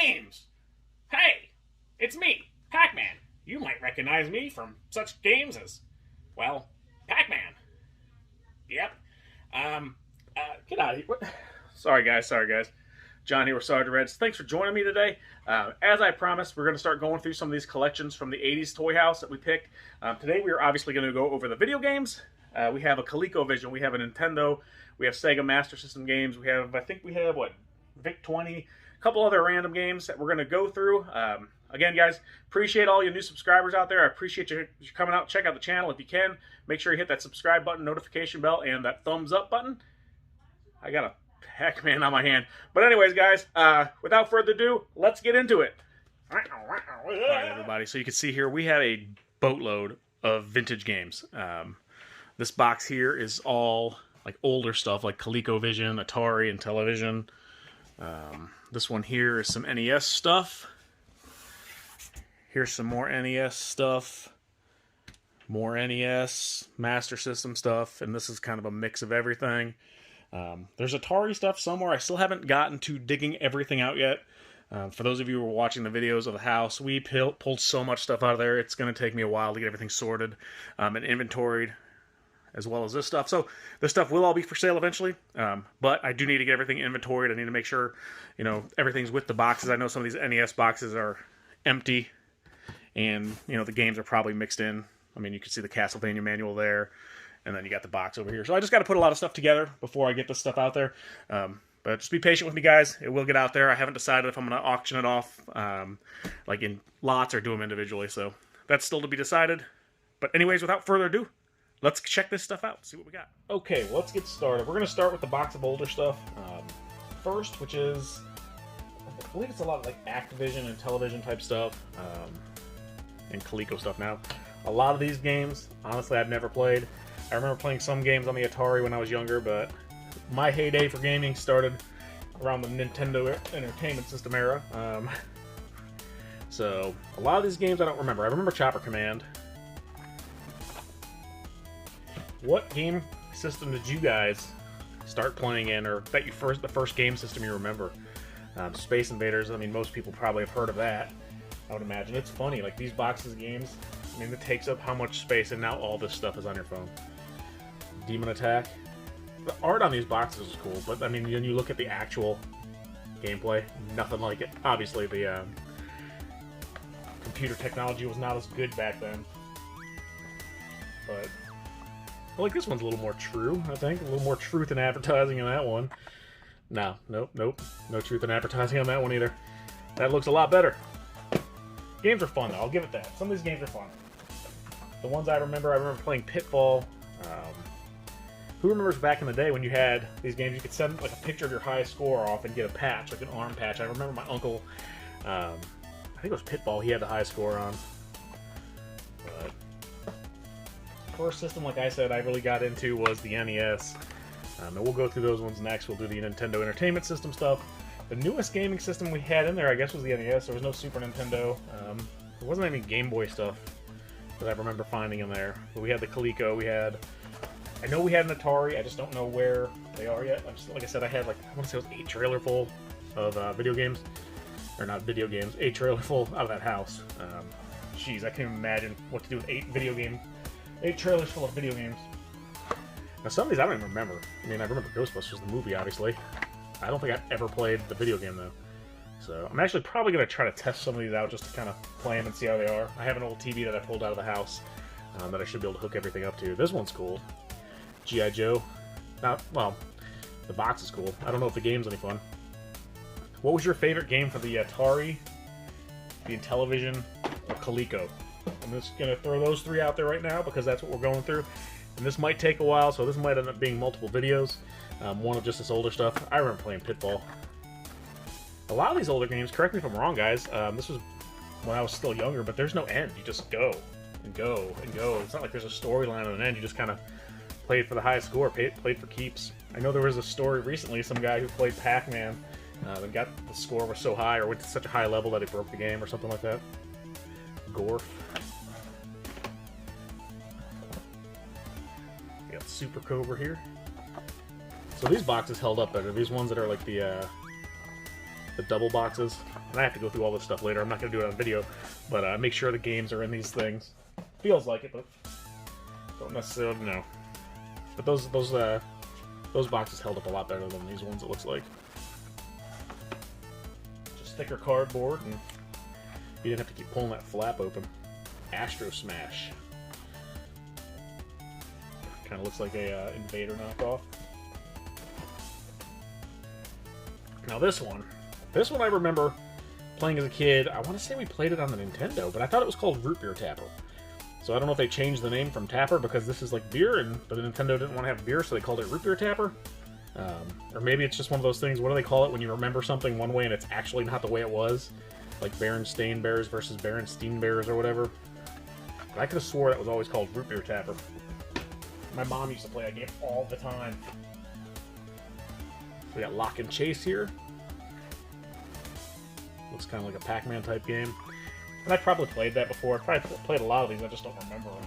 games! Hey, it's me, Pac-Man. You might recognize me from such games as, well, Pac-Man. Yep. Get out of here. What? Sorry, guys. John here with Sergeant Reds. Thanks for joining me today. As I promised, we're going to start going through some of these collections from the 80s Toy House that we picked. Today we are obviously going to go over the video games. We have a ColecoVision, we have a Nintendo, we have Sega Master System games, I think we have, VIC-20, a couple other random games that we're going to go through. Again, guys, appreciate all you new subscribers out there. I appreciate you coming out. Check out the channel if you can. Make sure you hit that subscribe button, notification bell, and that thumbs up button. I got a Pac-Man on my hand. But anyways, guys, without further ado, let's get into it. All right, everybody. So you can see here, we have a boatload of vintage games. This box here is all like older stuff, like ColecoVision, Atari, and television. This one here is some NES stuff. Here's some more NES stuff. More NES, Master System stuff, and this is kind of a mix of everything. There's Atari stuff somewhere. I still haven't gotten to digging everything out yet. For those of you who are watching the videos of the house, we pulled so much stuff out of there. It's going to take me a while to get everything sorted and inventoried, as well as this stuff. So this stuff will all be for sale eventually, but I do need to get everything inventoried. I need to make sure, everything's with the boxes. I know some of these NES boxes are empty, and, the games are probably mixed in. I mean, you can see the Castlevania manual there, and then you got the box over here. So I just got to put a lot of stuff together before I get this stuff out there. But just be patient with me, guys. It will get out there. I haven't decided if I'm going to auction it off, like in lots, or do them individually. So that's still to be decided. But anyways, without further ado, let's check this stuff out, see what we got. Okay, well, let's get started. We're going to start with the box of older stuff first, which is, I believe it's a lot of like Activision and television type stuff, and Coleco stuff now. A lot of these games, honestly, I've never played. I remember playing some games on the Atari when I was younger, but my heyday for gaming started around the Nintendo Entertainment System era. So, a lot of these games I don't remember. I remember Chopper Command. What game system did you guys start playing in, or that the first game system you remember? Space Invaders, I mean, most people probably have heard of that, I would imagine. It's funny, like these boxes of games, I mean, it takes up how much space, and now all this stuff is on your phone. Demon Attack. The art on these boxes is cool, but I mean, when you look at the actual gameplay, nothing like it. Obviously, the computer technology was not as good back then, but I like this one's a little more true, I think. A little more truth in advertising on that one. No truth in advertising on that one either. That looks a lot better. Games are fun, though. I'll give it that. Some of these games are fun. The ones I remember playing Pitfall. Who remembers back in the day when you had these games, you could send like a picture of your highest score off and get a patch, like an arm patch. I remember my uncle, I think it was Pitfall, he had the highest score on. But first system, like I said, I really got into was the NES. And we'll go through those ones next. We'll do the Nintendo Entertainment System stuff. The newest gaming system we had in there, I guess, was the NES. There was no Super Nintendo. There wasn't any Game Boy stuff that I remember finding in there. But we had the Coleco. I know we had an Atari. I just don't know where they are yet. Like I said, I had I want to say it was 8 trailer full of video games. Or not video games, 8 trailer full out of that house. Jeez, I can't even imagine what to do with 8 trailers full of video games. Now, some of these I don't even remember. I mean, I remember Ghostbusters, the movie, obviously. I don't think I've ever played the video game, though. So, I'm actually probably going to try to test some of these out just to kind of play them and see how they are. I have an old TV that I pulled out of the house that I should be able to hook everything up to. This one's cool. G.I. Joe. Well, the box is cool. I don't know if the game's any fun. What was your favorite game for the Atari, the Intellivision, or Coleco? I'm just going to throw those 3 out there right now because that's what we're going through. And this might take a while, so this might end up being multiple videos. One of just this older stuff. I remember playing Pitfall. A lot of these older games, correct me if I'm wrong, guys, this was when I was still younger, but there's no end. You just go and go and go. It's not like there's a storyline and an end. You just kind of played for the highest score, played for keeps. I know there was a story recently, some guy who played Pac-Man and got the score was so high or went to such a high level that it broke the game or something like that. Gorf. We got Super Cobra here. So these boxes held up better. These ones that are like the the double boxes. And I have to go through all this stuff later. I'm not going to do it on video, but make sure the games are in these things. Feels like it, but don't necessarily know. But those boxes held up a lot better than these ones, it looks like. Just thicker cardboard, and you didn't have to keep pulling that flap open. Astro Smash. Kind of looks like a Invader knockoff. Now this one I remember playing as a kid. I want to say we played it on the Nintendo, but I thought it was called Root Beer Tapper. So I don't know if they changed the name from Tapper because this is like beer, but the Nintendo didn't want to have beer, so they called it Root Beer Tapper. Or maybe it's just one of those things, what do they call it when you remember something one way and it's actually not the way it was? Like Berenstain Bears versus Berenstein Bears or whatever. But I could have swore that was always called Root Beer Tapper. My mom used to play that game all the time. We got Lock and Chase here. Looks kind of like a Pac-Man type game. And I probably played that before. I probably played a lot of these, I just don't remember them.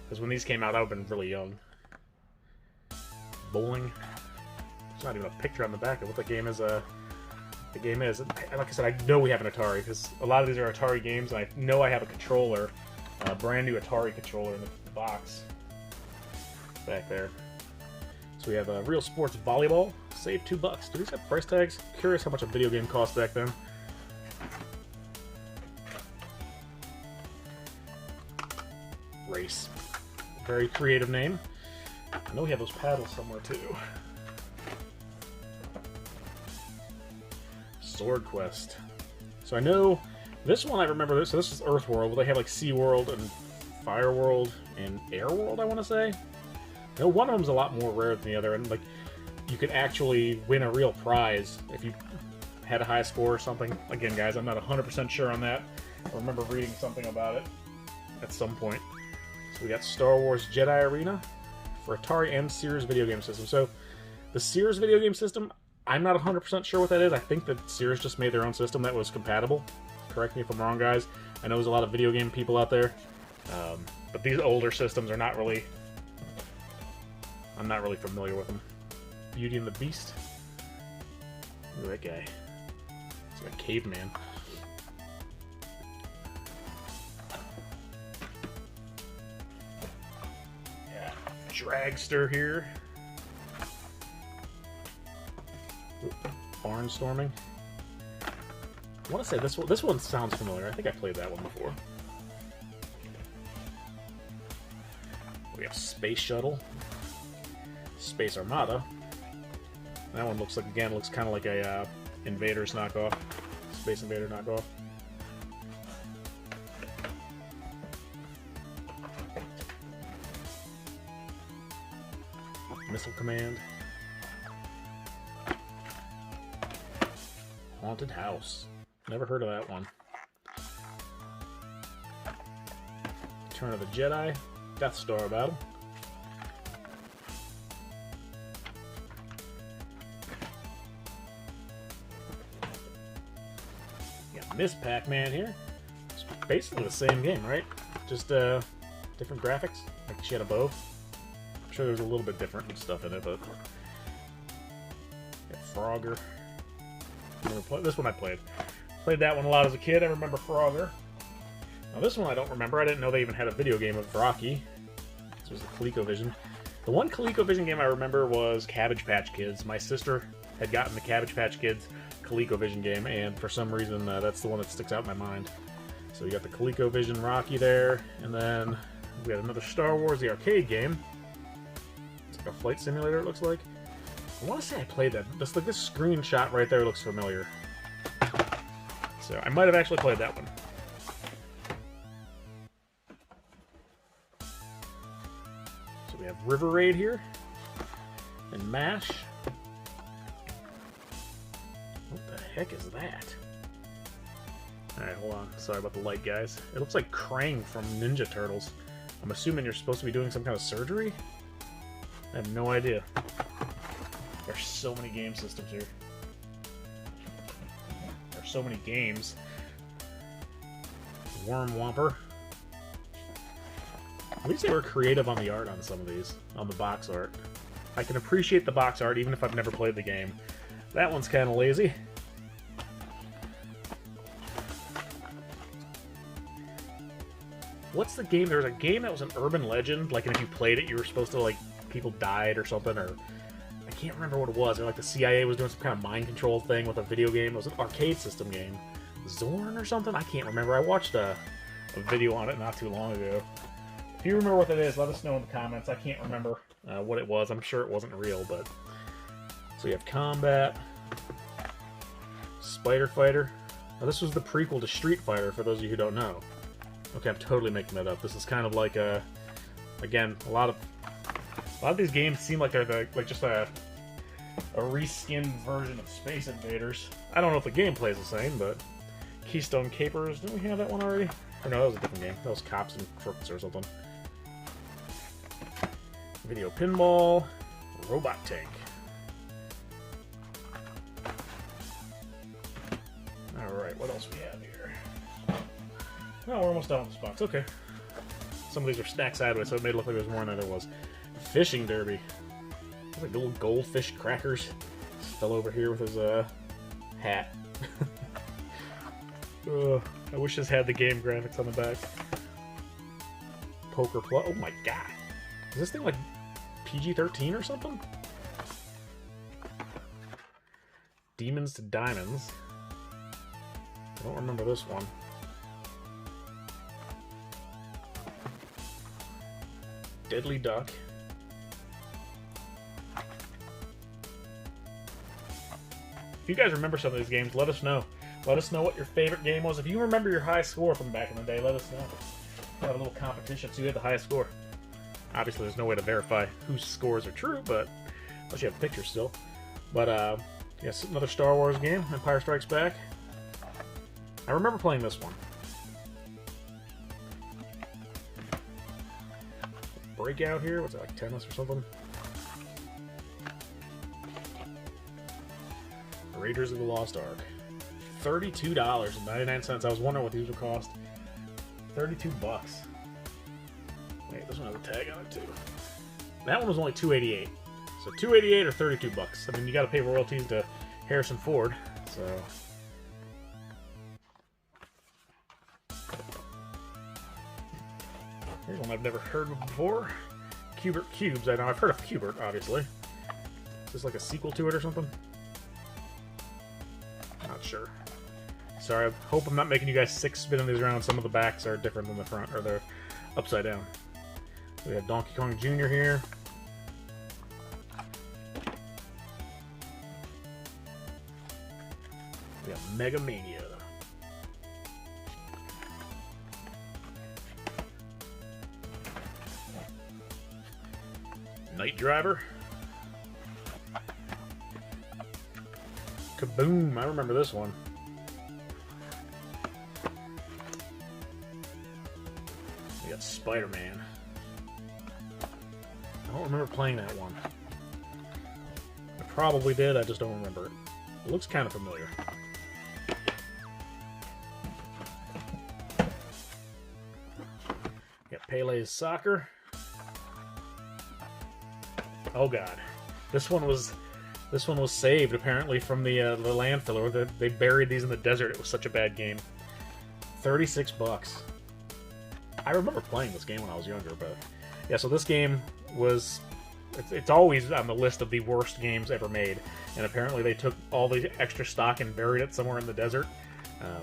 Because when these came out, I would have been really young. Bowling. There's not even a picture on the back of what the game is. The game is. And like I said, I know we have an Atari, because a lot of these are Atari games, and I know I have a controller. A brand new Atari controller in the box. Back there. So we have Real Sports Volleyball. Save $2. Do these have price tags? Curious how much a video game cost back then. Race. Very creative name. I know we have those paddles somewhere too. Sword Quest. So I know this one I remember. So this is Earth World. They have like Sea World and Fire World and Air World, I want to say. I know one of them's a lot more rare than the other, and like you could actually win a real prize if you had a high score or something. Again, guys, I'm not 100% sure on that. I remember reading something about it at some point. So we got Star Wars Jedi Arena for Atari and Sears video game system. So the Sears video game system, I'm not 100% sure what that is. I think that Sears just made their own system that was compatible. Correct me if I'm wrong, guys. I know there's a lot of video game people out there, but these older systems are not really... I'm not really familiar with them. Beauty and the Beast. Look at that guy. He's like a caveman. Yeah, Dragster here. Barnstorming. I want to say this one sounds familiar. I think I played that one before. We have Space Shuttle. Space Armada. That one looks like, again, looks kind of like a Invaders knockoff. Space Invader knockoff. Missile Command. Haunted House. Never heard of that one. Return of the Jedi. Death Star Battle. Miss Pac-Man here. It's basically the same game, right? Just different graphics. Like she had a bow. I'm sure there's a little bit different stuff in it, but got Frogger. This one I played. Played that one a lot as a kid. I remember Frogger. Now this one I don't remember. I didn't know they even had a video game of Rocky. This was the ColecoVision. The one ColecoVision game I remember was Cabbage Patch Kids. My sister had gotten the Cabbage Patch Kids ColecoVision game, and for some reason that's the one that sticks out in my mind. So you got the ColecoVision Rocky there, and then we got another Star Wars, the arcade game. It's like a flight simulator, it looks like. I want to say I played that. This screenshot right there looks familiar. So I might have actually played that one. So we have River Raid here, and MASH. What the heck is that? Alright, hold on. Sorry about the light, guys. It looks like Krang from Ninja Turtles. I'm assuming you're supposed to be doing some kind of surgery? I have no idea. There's so many game systems here. There's so many games. Worm Whomper. At least they were creative on the art on some of these. On the box art. I can appreciate the box art even if I've never played the game. That one's kind of lazy. What's the game? There was a game that was an urban legend, like, and if you played it, you were supposed to, like, people died or something, or I can't remember what it was. Or, like, the CIA was doing some kind of mind control thing with a video game. It was an arcade system game. Zorn or something? I can't remember. I watched a video on it not too long ago. If you remember what that is, let us know in the comments. I can't remember what it was. I'm sure it wasn't real, but... So you have Combat, Spider Fighter. Now, this was the prequel to Street Fighter, for those of you who don't know. Okay, I'm totally making that up. This is kind of like a... Again, a lot of these games seem like they're just a reskinned version of Space Invaders. I don't know if the gameplay is the same, but... Keystone Capers, didn't we have that one already? Or no, that was a different game. That was Cops and Crooks or something. Video Pinball, Robot Tank. Alright, what else we have here? No, we're almost done with this box. Okay. Some of these are stacked sideways, so it made it look like there was more than there was. Fishing Derby. Like little goldfish crackers. This fell over here with his hat. I wish this had the game graphics on the back. Poker Plus. Oh my god. Is this thing like PG-13 or something? Demons to Diamonds. I don't remember this one. Deadly Duck. If you guys remember some of these games, let us know. Let us know what your favorite game was. If you remember your high score from back in the day, let us know. We'll have a little competition, so you had the highest score. Obviously, there's no way to verify whose scores are true, but unless you have pictures still. But, yes, another Star Wars game, Empire Strikes Back. I remember playing this one. Breakout here, what's it, like tennis or something? Raiders of the Lost Ark. $32.99. I was wondering what these would cost. 32 bucks. Wait, this one has a tag on it too. That one was only $2.88. So $2.88 or 32 bucks. I mean, you got to pay royalties to Harrison Ford. So here's one I've never heard of before. Cubert Cubes. I know I've heard of Cubert, obviously. Is this like a sequel to it or something? Not sure. Sorry, I hope I'm not making you guys sick spinning these around. Some of the backs are different than the front, or they're upside down. We have Donkey Kong Jr. here. We have Mega Mania. Night Driver. Kaboom! I remember this one. We got Spider-Man. I don't remember playing that one. I probably did, I just don't remember it. It looks kind of familiar. Got Pele's Soccer. Oh god. This one was saved apparently from the landfill, or they buried these in the desert. It was such a bad game. 36 bucks. I remember playing this game when I was younger, but yeah, so this game was... It's always on the list of the worst games ever made, and apparently they took all the extra stock and buried it somewhere in the desert.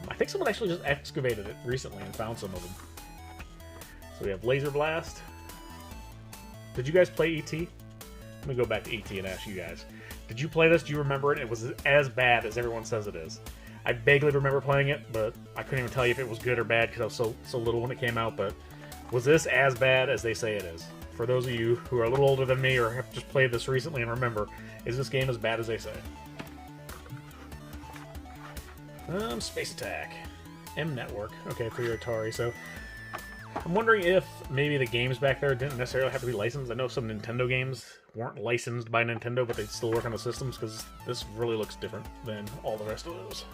I think someone actually just excavated it recently and found some of them. So we have Laser Blast. Did you guys play E.T.? Let me go back to E.T. and ask you guys. Did you play this? Do you remember it? It was as bad as everyone says it is. I vaguely remember playing it, but I couldn't even tell you if it was good or bad because I was so little when it came out. But was this as bad as they say it is? For those of you who are a little older than me or have just played this recently and remember, is this game as bad as they say? Space Attack. M Network. Okay, for your Atari. So I'm wondering if maybe the games back there didn't necessarily have to be licensed. I know some Nintendo games weren't licensed by Nintendo, but they still work on the systems because this really looks different than all the rest of those.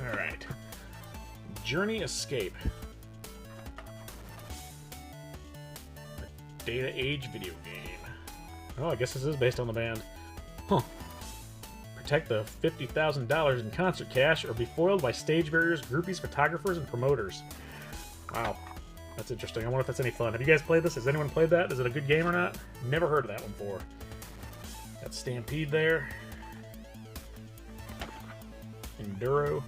Alright. Journey Escape. A Data Age video game. Oh, I guess this is based on the band. Huh. protect the $50,000 in concert cash or be foiled by stage barriers, groupies, photographers, and promoters. Wow. That's interesting. I wonder if that's any fun. Have you guys played this? Has anyone played that? Is it a good game or not? Never heard of that one before. Got Stampede there. Enduro.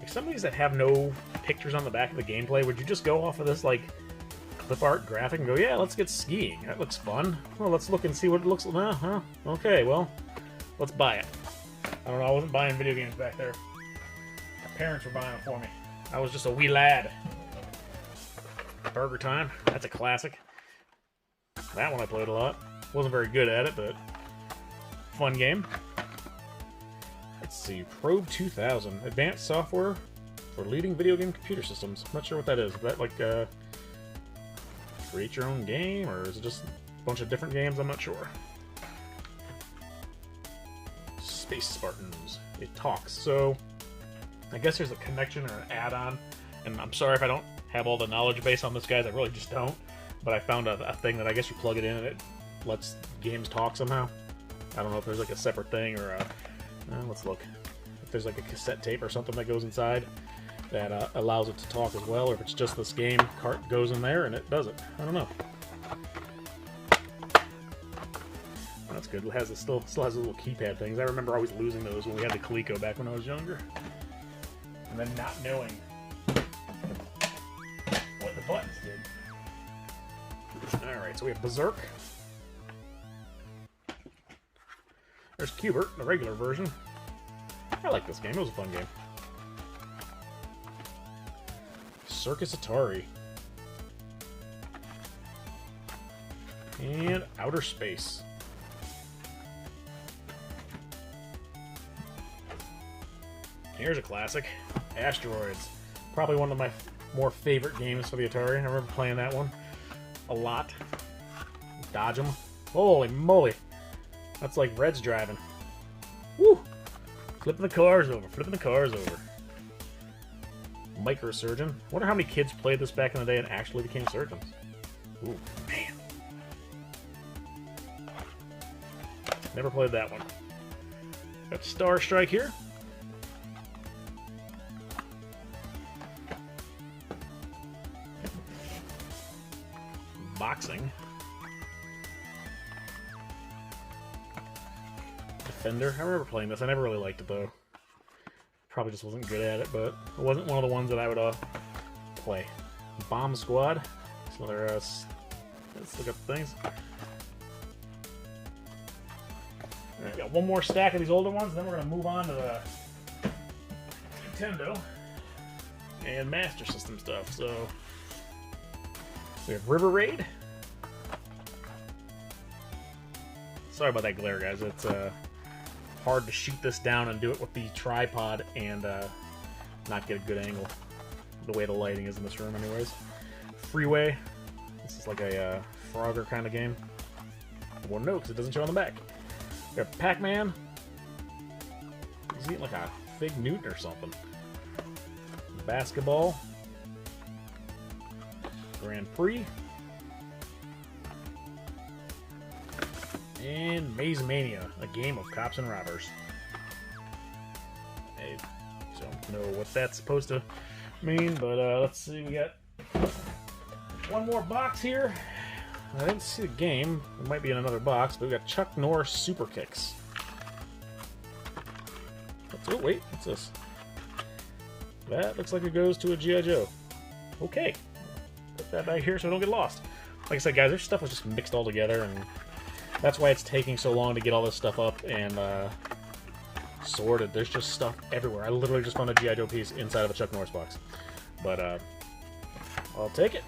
Like some of these that have no pictures on the back of the gameplay, would you just go off of this like clip art graphic and go, yeah, let's get skiing. That looks fun. Well, let's look and see what it looks like. Huh? Okay, well, let's buy it. I don't know. I wasn't buying video games back there. My parents were buying them for me. I was just a wee lad. Burger Time. That's a classic. That one I played a lot. Wasn't very good at it, but fun game. Let's see. Probe 2000. Advanced software for leading video game computer systems. I'm not sure what that is. Is that like create your own game, or is it just a bunch of different games? I'm not sure. Space Spartans. It talks. So I guess there's a connection or an add-on, and I'm sorry if I don't have all the knowledge base on this, guys. I really just don't. But I found a thing that I guess you plug it in and it lets games talk somehow. I don't know if there's like a separate thing or a... let's look. If there's like a cassette tape or something that goes inside that allows it to talk as well, or if it's just this game cart goes in there and it does it. I don't know. That's good. It has still has little keypad things. I remember always losing those when we had the Coleco back when I was younger, and then not knowing what the buttons did. All right, so we have Berserk. There's Cubert, the regular version. I like this game. It was a fun game. Circus Atari. And Outer Space. Here's a classic. Asteroids. Probably one of my more favorite games for the Atari. I remember playing that one a lot. Dodge them. Holy moly. That's like Red's driving. Woo! Flipping the cars over. Flipping the cars over. Microsurgeon. Wonder how many kids played this back in the day and actually became surgeons. Ooh, man. Never played that one. Got Star Strike here. Boxing. Defender. I remember playing this. I never really liked it though. Probably just wasn't good at it, but it wasn't one of the ones that I would play. Bomb Squad. So there, let's look up things. Alright, got one more stack of these older ones, and then we're going to move on to the Nintendo and Master System stuff. So we have River Raid. Sorry about that glare, guys. It's hard to shoot this down and do it with the tripod and not get a good angle. The way the lighting is in this room, anyways. Freeway. This is like a Frogger kind of game. I won't know because it doesn't show on the back. We have Pac-Man. He's eating like a fig Newton or something. Basketball. Grand Prix. And Maze Mania, a game of cops and robbers. I don't know what that's supposed to mean, but let's see. We got one more box here. I didn't see the game. It might be in another box, but we got Chuck Norris Super Kicks. Oh, wait, what's this? That looks like it goes to a G.I. Joe. Okay. Put that back here so I don't get lost. Like I said, guys, their stuff was just mixed all together, and that's why it's taking so long to get all this stuff up and sorted. There's just stuff everywhere. I literally just found a G.I. Joe piece inside of a Chuck Norris box. But I'll take it.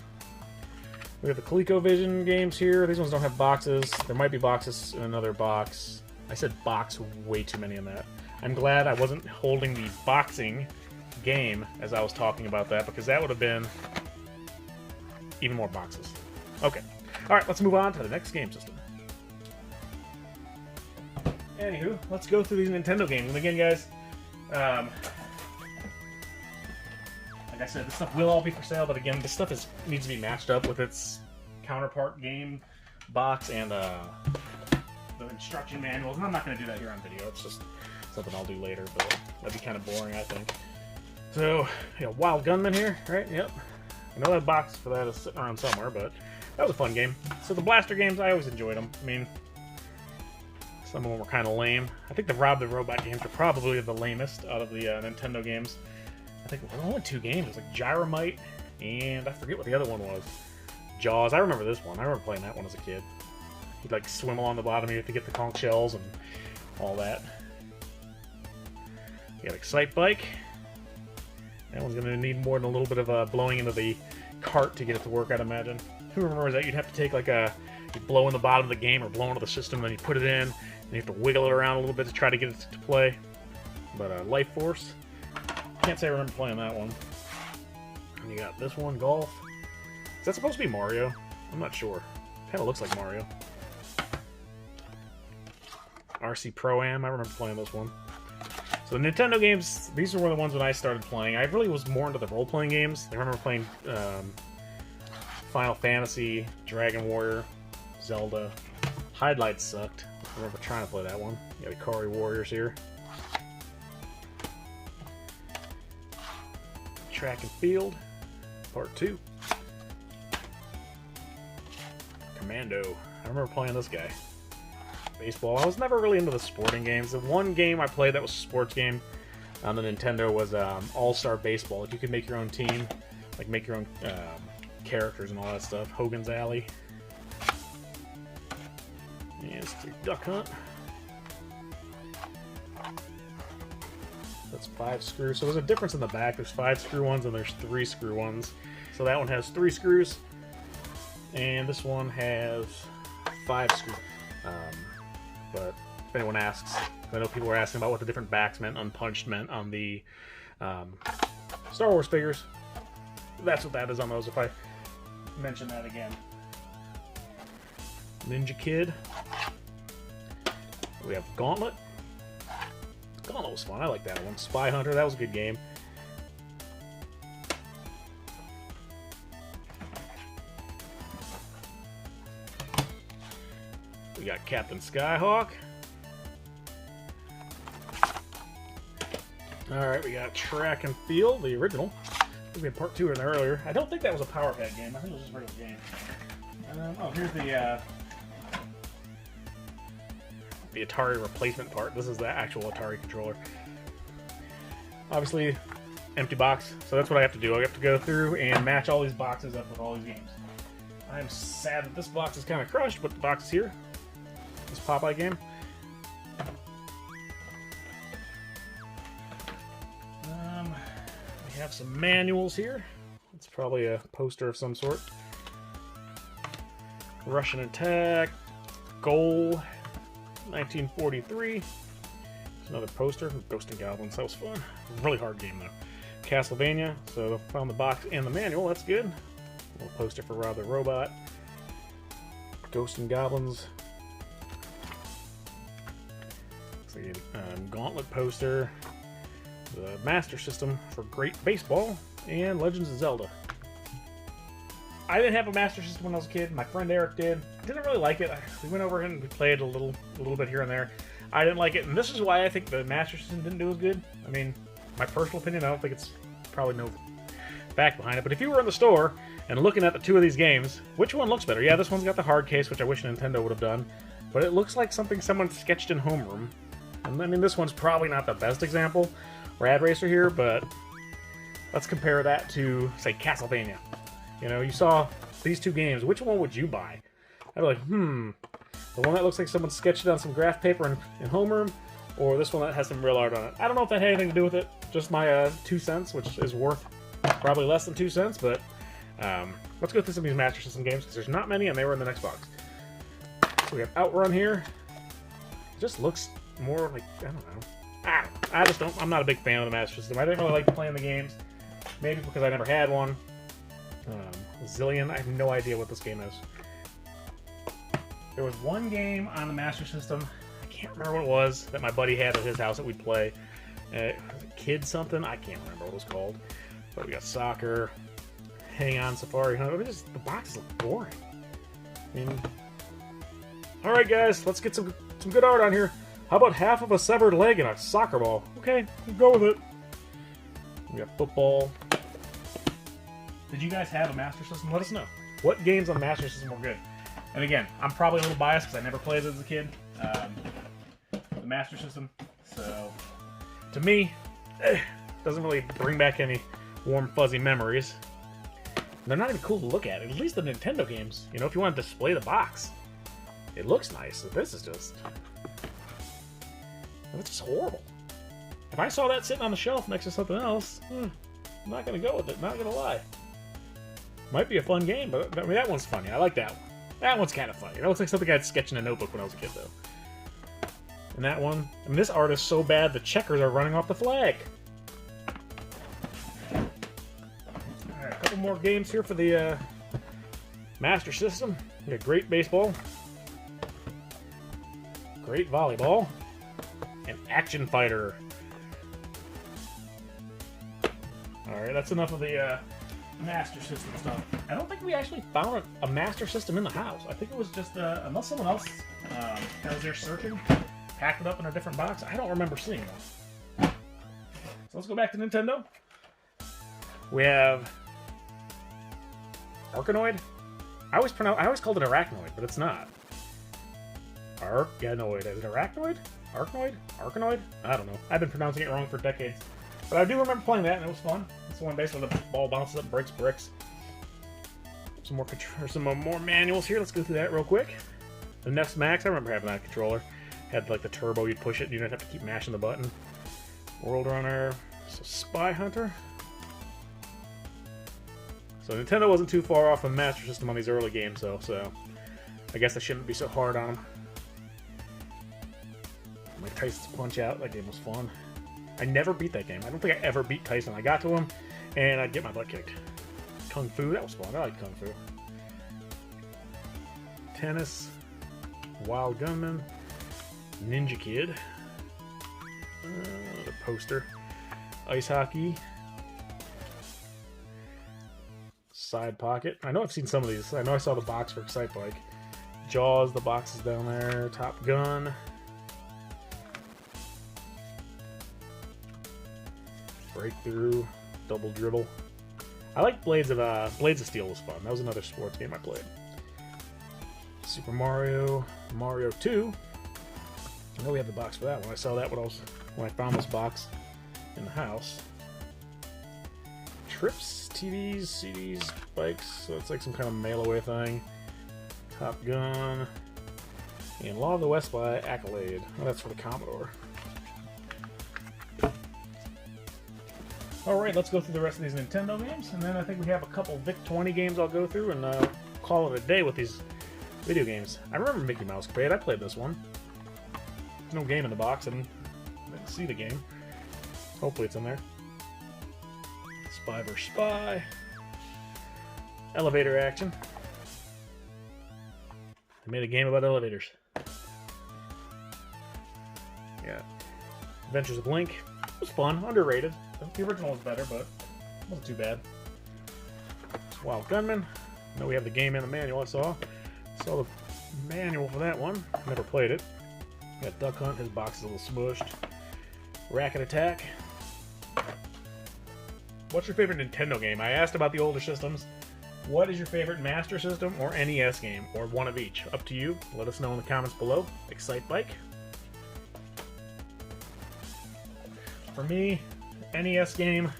We have the ColecoVision games here. These ones don't have boxes. There might be boxes in another box. I said box way too many in that. I'm glad I wasn't holding the boxing game as I was talking about that, because that would have been even more boxes. Okay. Alright, let's move on to the next game system. Anywho, let's go through these Nintendo games. And again, guys, like I said, this stuff will all be for sale, but again, this stuff needs to be matched up with its counterpart game box and the instruction manuals, and I'm not going to do that here on video. It's just something I'll do later, but that'd be kind of boring, I think. So, yeah, Wild Gunman here, right? Yep. I know that box for that is sitting around somewhere, but that was a fun game. So the blaster games, I always enjoyed them. I mean, some of them were kind of lame. I think the Rob the Robot games are probably the lamest out of the Nintendo games. I think there were only 2 games. It was like Gyromite, and I forget what the other one was. Jaws. I remember this one. I remember playing that one as a kid. You'd like swim along the bottom, you have to get the conch shells and all that. You got Excite Bike. That one's going to need more than a little bit of blowing into the cart to get it to work, I'd imagine. Who remembers that? You'd have to take like you blow in the bottom of the game or blow into the system, then you put it in, and you have to wiggle it around a little bit to try to get it to play. But Life Force, can't say I remember playing that one. And you got this one, Golf. Is that supposed to be Mario? I'm not sure. Kind of looks like Mario. RC Pro-Am, I remember playing this one. So the Nintendo games, these were one of the ones when I started playing. I really was more into the role-playing games. I remember playing Final Fantasy, Dragon Warrior, Zelda. Highlights sucked. I remember trying to play that one. You got Ikari Warriors here. Track and Field, Part 2. Commando. I remember playing this guy. Baseball. I was never really into the sporting games. The one game I played that was a sports game on the Nintendo was All-Star Baseball. Like you could make your own team, like make your own characters and all that stuff. Hogan's Alley. And it's Duck Hunt. That's 5 screws. So there's a difference in the back. There's 5 screw ones and there's 3 screw ones. So that one has 3 screws. And this one has 5 screws. But if anyone asks, I know people were asking about what the different backs meant, unpunched meant on the Star Wars figures. That's what that is on those, if I mention that again. Ninja Kid. We have Gauntlet. Gauntlet was fun. I like that one. Spy Hunter. That was a good game. We got Captain Skyhawk. Alright, we got Track and Field, the original. We had part 2 in there earlier. I don't think that was a Power Pad game. I think it was just a regular game. Oh, here's the Atari replacement part. This is the actual Atari controller. Obviously, empty box. So that's what I have to do. I have to go through and match all these boxes up with all these games. I'm sad that this box is kind of crushed, but the box is here. This Popeye game. We have some manuals here. It's probably a poster of some sort. Russian Attack, Goal, 1943. There's another poster from Ghost and Goblins. That was fun. Really hard game though. Castlevania. So found the box and the manual. That's good. A little poster for Rob the Robot. Ghost and Goblins. Gauntlet poster, the Master System for Great Baseball, and Legends of Zelda. I didn't have a Master System when I was a kid. My friend Eric did. Didn't really like it. We went over and we played a little bit here and there. I didn't like it, and this is why I think the Master System didn't do as good. I mean, my personal opinion, I don't think it's probably no fact behind it. But if you were in the store and looking at the 2 of these games, which one looks better? Yeah, this one's got the hard case, which I wish Nintendo would have done, but it looks like something someone sketched in homeroom. And I mean, this one's probably not the best example, Rad Racer here, but let's compare that to, say, Castlevania. You know, you saw these 2 games. Which one would you buy? I'd be like, the one that looks like someone sketched it on some graph paper in homeroom, or this one that has some real art on it. I don't know if that had anything to do with it. Just my 2 cents, which is worth probably less than 2 cents, but let's go through some of these Master System games, because there's not many, and they were in the next box. So we have Outrun here. It just looks more like, I don't know. I'm not a big fan of the Master System. I didn't really like playing the games. Maybe because I never had one. Zillion, I have no idea what this game is. There was one game on the Master System, I can't remember what it was, that my buddy had at his house that we'd play. Was it Kid something? I can't remember what it was called. But we got Soccer, Hang On, Safari Hunt. The boxes look boring. I mean, alright guys, let's get some some good art on here. How about half of a severed leg and a soccer ball? Okay, we'll go with it. We got football. Did you guys have a Master System? Let us know. What games on the Master System were good? And again, I'm probably a little biased because I never played it as a kid. The Master System. So, to me, doesn't really bring back any warm, fuzzy memories. And they're not even cool to look at. At least the Nintendo games, you know, if you want to display the box, it looks nice. This is just... It's just horrible. If I saw that sitting on the shelf next to something else, I'm not going to go with it. Not going to lie. Might be a fun game, but I mean, that one's funny. I like that one. That one's kind of funny. That looks like something I'd sketch in a notebook when I was a kid, though. And that one, I mean, this art is so bad the checkers are running off the flag. Alright, a couple more games here for the Master System. We got Great Baseball, Great Volleyball, and Action Fighter. Alright, that's enough of the Master System stuff. I don't think we actually found a Master System in the house. I think it was just, unless someone else that was there searching, packed it up in a different box. I don't remember seeing one. So let's go back to Nintendo. We have Arkanoid. I always called it Arachnoid, but it's not. Arkanoid. Is it Arachnoid? Arkanoid? Arkanoid? I don't know. I've been pronouncing it wrong for decades. But I do remember playing that, and it was fun. It's the one basically the ball bounces up and breaks bricks. Some more manuals here. Let's go through that real quick. The NES Max, I remember having that controller. Had like the turbo, you'd push it, and you didn't have to keep mashing the button. World Runner, so Spy Hunter. So Nintendo wasn't too far off from Master System on these early games, though, so I guess I shouldn't be so hard on them. Like Tyson's Punch-Out, that game was fun. I never beat that game. I don't think I ever beat Tyson. I got to him, and I'd get my butt kicked. Kung Fu, that was fun. I like Kung Fu. Tennis, Wild Gunman, Ninja Kid, the poster, Ice Hockey, Side Pocket. I know I've seen some of these. I know I saw the box for Excite Bike. Jaws, the box is down there. Top Gun. Breakthrough, Double Dribble. I like Blades of Steel was fun. That was another sports game I played. Super Mario, Mario 2. I know we have the box for that one. I saw that when I found this box in the house. Trips, TVs, CDs, bikes. So it's like some kind of mail-away thing. Top Gun. And Law of the West by Accolade. Oh, that's for the Commodore. Alright, let's go through the rest of these Nintendo games, and then I think we have a couple VIC-20 games I'll go through, and call it a day with these video games. I remember Mickey Mouse Crate. I played this one. There's no game in the box. I didn't see the game. Hopefully it's in there. Spy vs. Spy. Elevator action. I made a game about elevators. Yeah. Adventures of Link. It was fun. Underrated. The original was better, but it wasn't too bad. Wild Gunman. I know we have the game and the manual. I saw the manual for that one. Never played it. Got Duck Hunt. His box is a little smushed. Racket Attack. What's your favorite Nintendo game? I asked about the older systems. What is your favorite Master System or NES game? Or one of each? Up to you. Let us know in the comments below. Excite Bike. For me, NES game.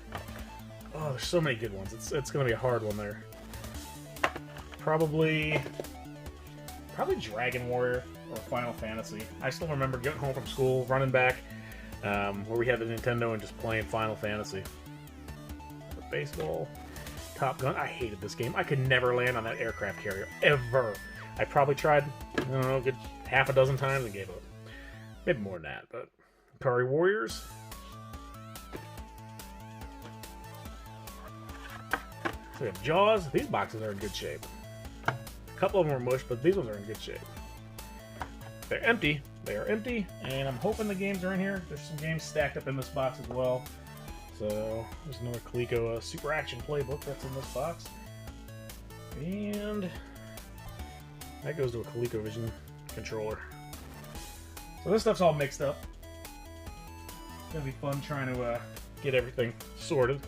Oh, there's so many good ones. It's going to be a hard one there. Probably Dragon Warrior or Final Fantasy. I still remember getting home from school, running back, where we had the Nintendo and just playing Final Fantasy. Baseball. Top Gun. I hated this game. I could never land on that aircraft carrier. Ever. I probably tried, I don't know, a good half a dozen times and gave up. Maybe more than that, but Atari Warriors. So we have Jaws. These boxes are in good shape. A couple of them are mush, but these ones are in good shape. They're empty. They are empty, and I'm hoping the games are in here. There's some games stacked up in this box as well. So there's another Coleco Super Action Playbook that's in this box. And that goes to a ColecoVision controller. So this stuff's all mixed up. It's gonna be fun trying to get everything sorted.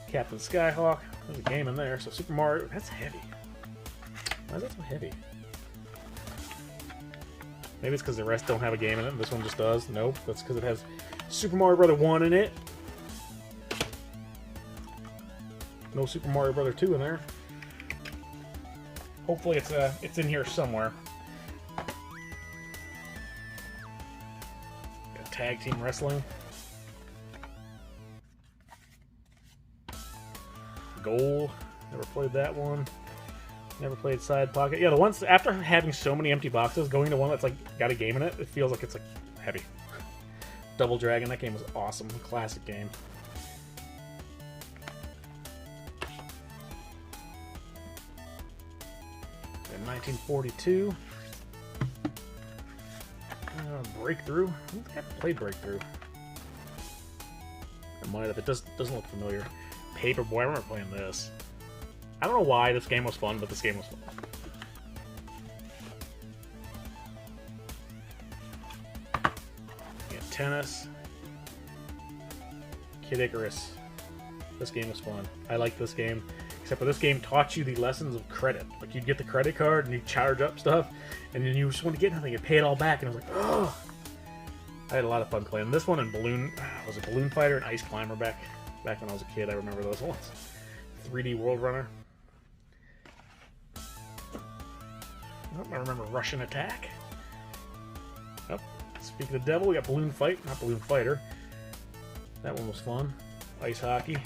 Captain Skyhawk. There's a game in there. So Super Mario. That's heavy. Why is that so heavy? Maybe it's because the rest don't have a game in it, and this one just does. Nope, that's because it has Super Mario Brother 1 in it. No Super Mario Brother 2 in there. Hopefully it's in here somewhere. Got tag team wrestling. Goal. Never played that one. Never played Side Pocket. Yeah, the ones after having so many empty boxes, going to one that's like got a game in it, it feels like it's like heavy. Double Dragon, that game was awesome. Classic game. In 1942. Breakthrough. I don't think I played Breakthrough. I might have. It doesn't look familiar. Paperboy. I remember playing this. I don't know why this game was fun, but this game was fun. Yeah, tennis. Kid Icarus. This game was fun. I like this game. Except for this game taught you the lessons of credit. Like, you'd get the credit card and you'd charge up stuff, and then you just want to get nothing. You pay it all back, and I was like, oh! I had a lot of fun playing this one and Balloon... was it Balloon Fighter and Ice Climber back when I was a kid? I remember those ones. 3D World Runner. I remember Russian Attack. Oh, speak of the devil, we got Balloon Fight, not Balloon Fighter. That one was fun. Ice Hockey.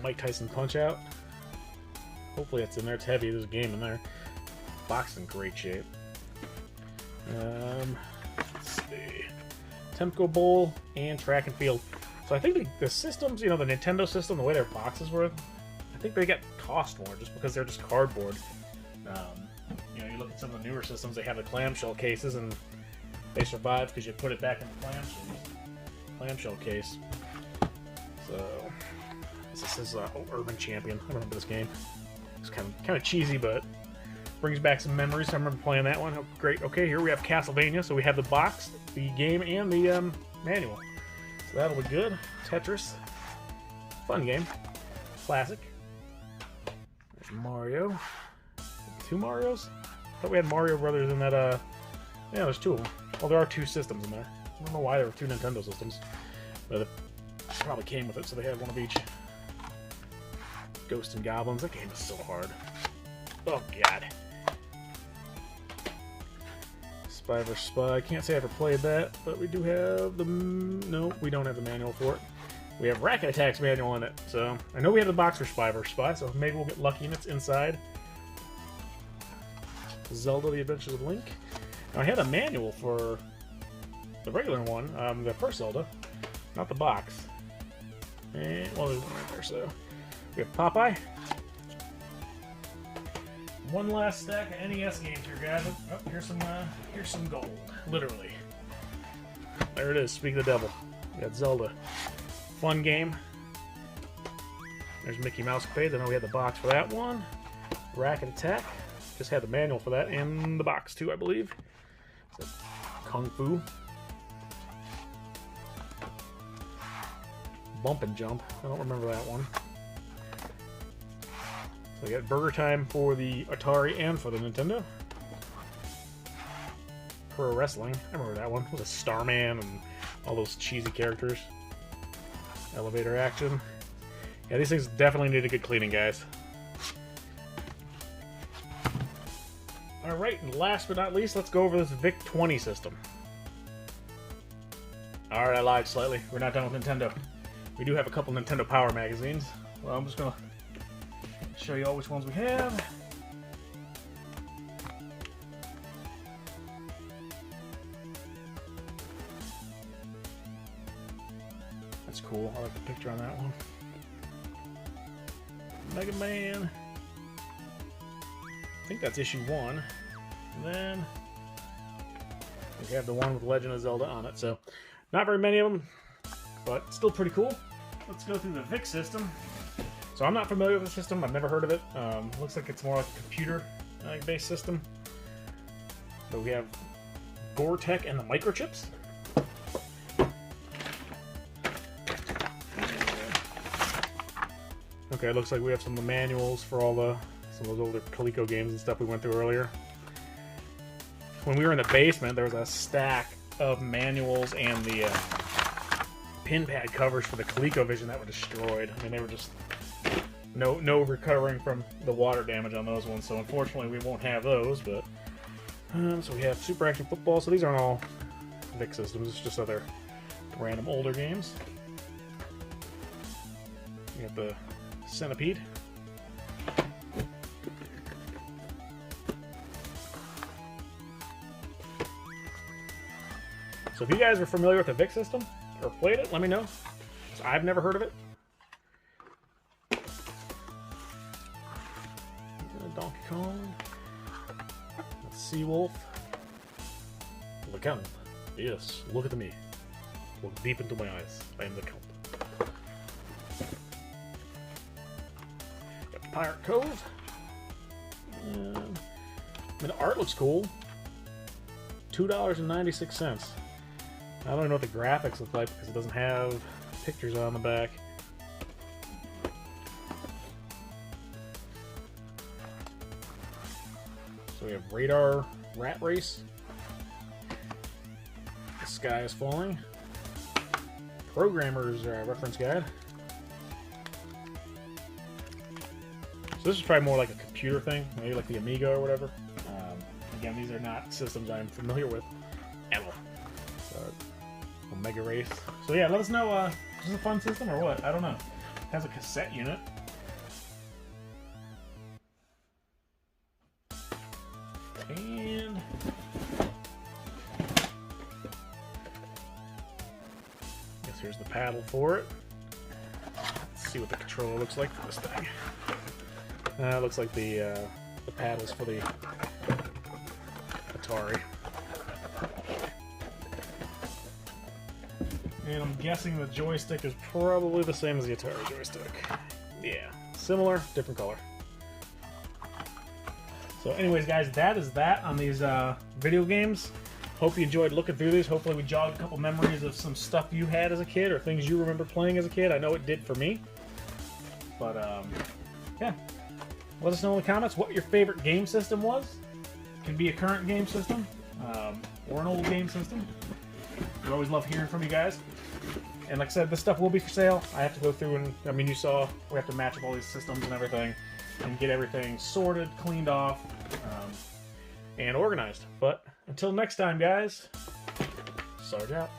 Mike Tyson Punch-Out. Hopefully it's in there. It's heavy. There's a game in there. Box in great shape. Let's see. Temco Bowl and Track and Field. So I think the systems, you know, the Nintendo system, the way their boxes were, I think they get cost more just because they're just cardboard. You know, you look at some of the newer systems, they have the clamshell cases, and they survive because you put it back in the clamshell case. So this is Urban Champion. I remember this game. It's kind of cheesy, but brings back some memories. I remember playing that one. Oh, great. Okay, here we have Castlevania. So we have the box, the game, and the manual. So that'll be good. Tetris. Fun game. Classic. There's Mario. 2 Marios? I thought we had Mario Brothers in that, yeah, there's 2 of them. Well, there are 2 systems in there. I don't know why there were 2 Nintendo systems. But it probably came with it, so they had one of each. Ghosts and Goblins. That game is so hard. Oh, God. Spy vs. Spy. I can't say I ever played that, but we do have the... No, we don't have the manual for it. We have Racket Attack's manual in it, so... I know we have the box for Spy vs. Spy, so maybe we'll get lucky and it's inside. Zelda, The Adventures of Link. Now, I had a manual for the regular one, the first Zelda, not the box. And, well, there's one right there, so... We have Popeye. One last stack of NES games here, guys. Oh, here's some gold, literally. There it is. Speak of the devil. We got Zelda. Fun game. There's Mickey Mouse Capade. I know we had the box for that one. Racket Attack. Just had the manual for that and the box too, I believe. So, Kung Fu. Bump and Jump. I don't remember that one. So we got Burger Time for the Atari and for the Nintendo. Pro Wrestling. I remember that one. It was a Starman and all those cheesy characters. Elevator Action. Yeah, these things definitely need a good cleaning, guys. Alright, and last but not least, let's go over this VIC-20 system. Alright, I lied slightly. We're not done with Nintendo. We do have a couple Nintendo Power magazines. Well, I'm just going to show you all which ones we have. That's cool. I like the picture on that one. Mega Man. I think that's issue 1. And then we have the one with Legend of Zelda on it. So not very many of them, but still pretty cool. Let's go through the VIC system. So I'm not familiar with the system. I've never heard of it. Looks like it's more like a computer. base system. So we have Gore-Tech and the microchips. Okay, it looks like we have some of the manuals for all some of those older Coleco games and stuff we went through earlier. When we were in the basement, there was a stack of manuals and the pin pad covers for the ColecoVision that were destroyed. I mean, they were just no recovering from the water damage on those ones. So unfortunately, we won't have those. But so we have Super Action Football. So these aren't all VIC systems. It's just other random older games. We got the Centipede. So if you guys are familiar with the VIC system or played it, let me know. I've never heard of it. Donkey Kong. Seawolf. The Count. Yes, look at me. Look deep into my eyes. I am the Count. Got Pirate Cove. I mean, the art looks cool. $2.96. I don't even know what the graphics look like because it doesn't have pictures on the back. So we have Radar Rat Race. The Sky is Falling. Programmer's Reference Guide. So this is probably more like a computer thing, maybe like the Amiga or whatever. Again, these are not systems I'm familiar with at all. Omega Race. So yeah, let us know, is this a fun system or what? I don't know. It has a cassette unit. And I guess here's the paddle for it. Let's see what the controller looks like for this thing. It looks like the paddles for the Atari. And I'm guessing the joystick is probably the same as the Atari joystick. Yeah, similar, different color. So anyways, guys, that is that on these video games. Hope you enjoyed looking through these. Hopefully we jogged a couple memories of some stuff you had as a kid or things you remember playing as a kid. I know it did for me. But, yeah. Let us know in the comments what your favorite game system was. It can be a current game system or an old game system. We always love hearing from you guys. And like I said, this stuff will be for sale. I have to go through and, I mean, you saw, we have to match up all these systems and everything and get everything sorted, cleaned off, and organized. But until next time, guys, Sarge out.